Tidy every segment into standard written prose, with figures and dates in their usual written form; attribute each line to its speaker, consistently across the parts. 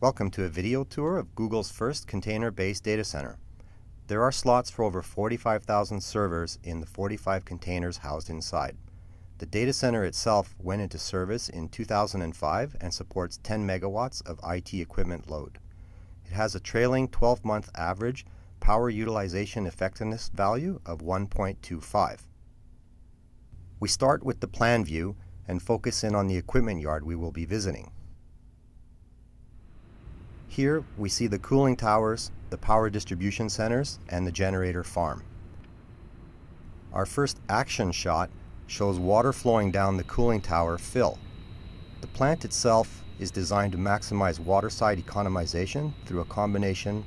Speaker 1: Welcome to a video tour of Google's first container-based data center. There are slots for over 45,000 servers in the 45 containers housed inside. The data center itself went into service in 2005 and supports 10 megawatts of IT equipment load. It has a trailing 12-month average power utilization effectiveness value of 1.25. We start with the plan view and focus in on the equipment yard we will be visiting. Here we see the cooling towers, the power distribution centers, and the generator farm. Our first action shot shows water flowing down the cooling tower fill. The plant itself is designed to maximize waterside economization through a combination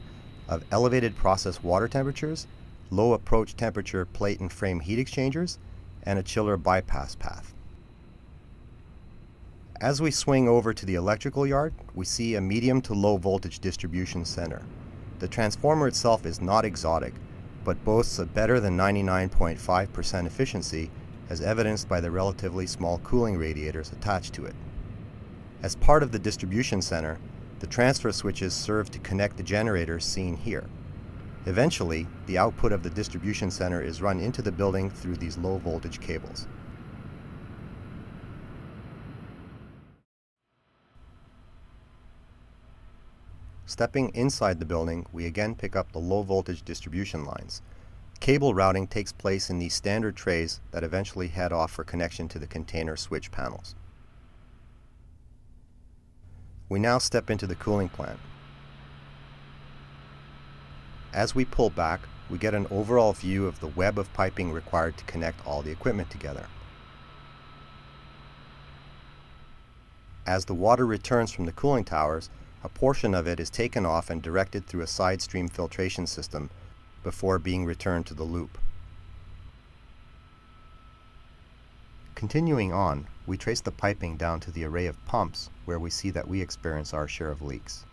Speaker 1: of elevated process water temperatures, low approach temperature plate and frame heat exchangers, and a chiller bypass path. As we swing over to the electrical yard, we see a medium to low voltage distribution center. The transformer itself is not exotic, but boasts a better than 99.5% efficiency, as evidenced by the relatively small cooling radiators attached to it. As part of the distribution center, the transfer switches serve to connect the generators seen here. Eventually, the output of the distribution center is run into the building through these low voltage cables. Stepping inside the building, we again pick up the low voltage distribution lines. Cable routing takes place in these standard trays that eventually head off for connection to the container switch panels. We now step into the cooling plant. As we pull back, we get an overall view of the web of piping required to connect all the equipment together. As the water returns from the cooling towers, a portion of it is taken off and directed through a side stream filtration system before being returned to the loop. Continuing on, we trace the piping down to the array of pumps where we see that we experience our share of leaks.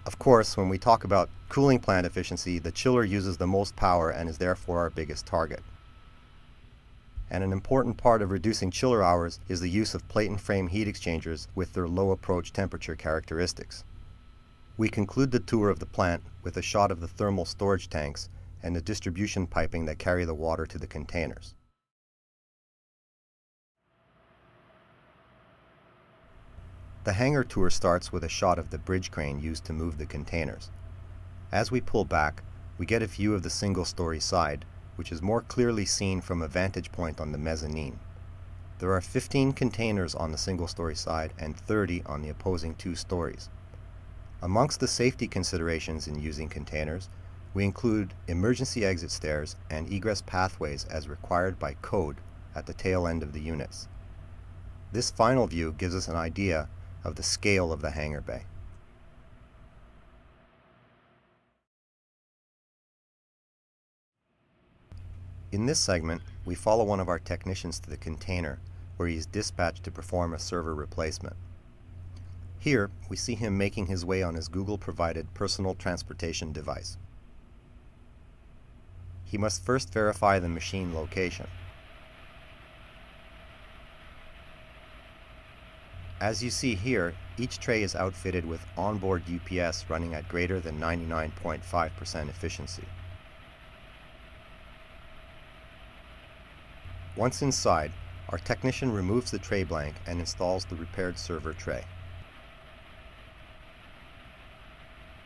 Speaker 1: Of course, when we talk about cooling plant efficiency, the chiller uses the most power and is therefore our biggest target. And an important part of reducing chiller hours is the use of plate and frame heat exchangers with their low approach temperature characteristics. We conclude the tour of the plant with a shot of the thermal storage tanks and the distribution piping that carry the water to the containers. The hangar tour starts with a shot of the bridge crane used to move the containers. As we pull back, we get a view of the single-story side, which is more clearly seen from a vantage point on the mezzanine. There are 15 containers on the single-story side and 30 on the opposing 2 stories. Amongst the safety considerations in using containers, we include emergency exit stairs and egress pathways as required by code at the tail end of the units. This final view gives us an idea of the scale of the hangar bay. In this segment, we follow one of our technicians to the container, where he is dispatched to perform a server replacement. Here, we see him making his way on his Google-provided personal transportation device. He must first verify the machine location. As you see here, each tray is outfitted with onboard UPS running at greater than 99.5% efficiency. Once inside, our technician removes the tray blank and installs the repaired server tray.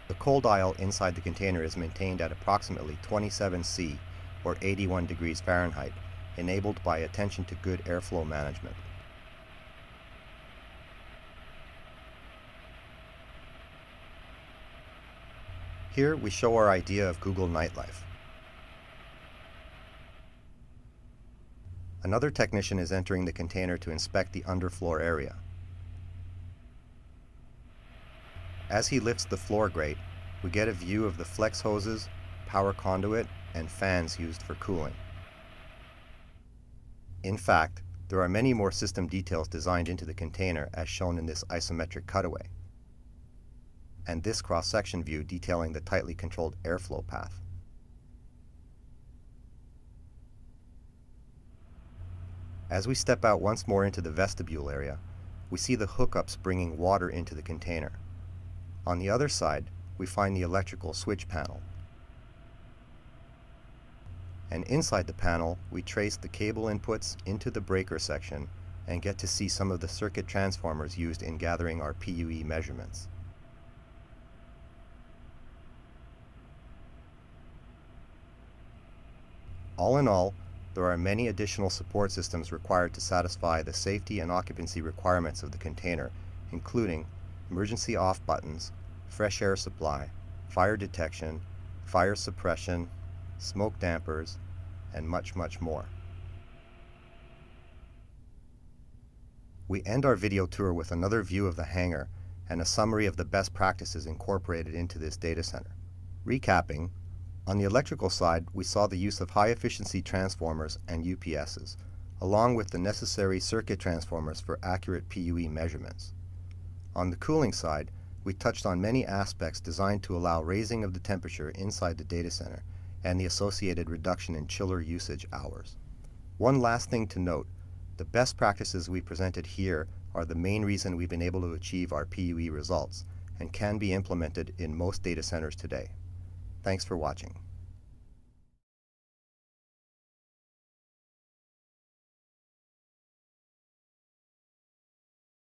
Speaker 1: The cold aisle inside the container is maintained at approximately 27 C or 81 degrees Fahrenheit, enabled by attention to good airflow management. Here we show our idea of Google Nightlife. Another technician is entering the container to inspect the underfloor area. As he lifts the floor grate, we get a view of the flex hoses, power conduit, and fans used for cooling. In fact, there are many more system details designed into the container as shown in this isometric cutaway, and this cross-section view detailing the tightly controlled airflow path. As we step out once more into the vestibule area, we see the hookups bringing water into the container. On the other side, we find the electrical switch panel. And inside the panel, we trace the cable inputs into the breaker section and get to see some of the circuit transformers used in gathering our PUE measurements. All in all, there are many additional support systems required to satisfy the safety and occupancy requirements of the container, including emergency off buttons, fresh air supply, fire detection, fire suppression, smoke dampers, and much, much more. We end our video tour with another view of the hangar and a summary of the best practices incorporated into this data center. Recapping, on the electrical side, we saw the use of high-efficiency transformers and UPSs, along with the necessary circuit transformers for accurate PUE measurements. On the cooling side, we touched on many aspects designed to allow raising of the temperature inside the data center and the associated reduction in chiller usage hours. One last thing to note, the best practices we presented here are the main reason we've been able to achieve our PUE results and can be implemented in most data centers today. Thanks for watching.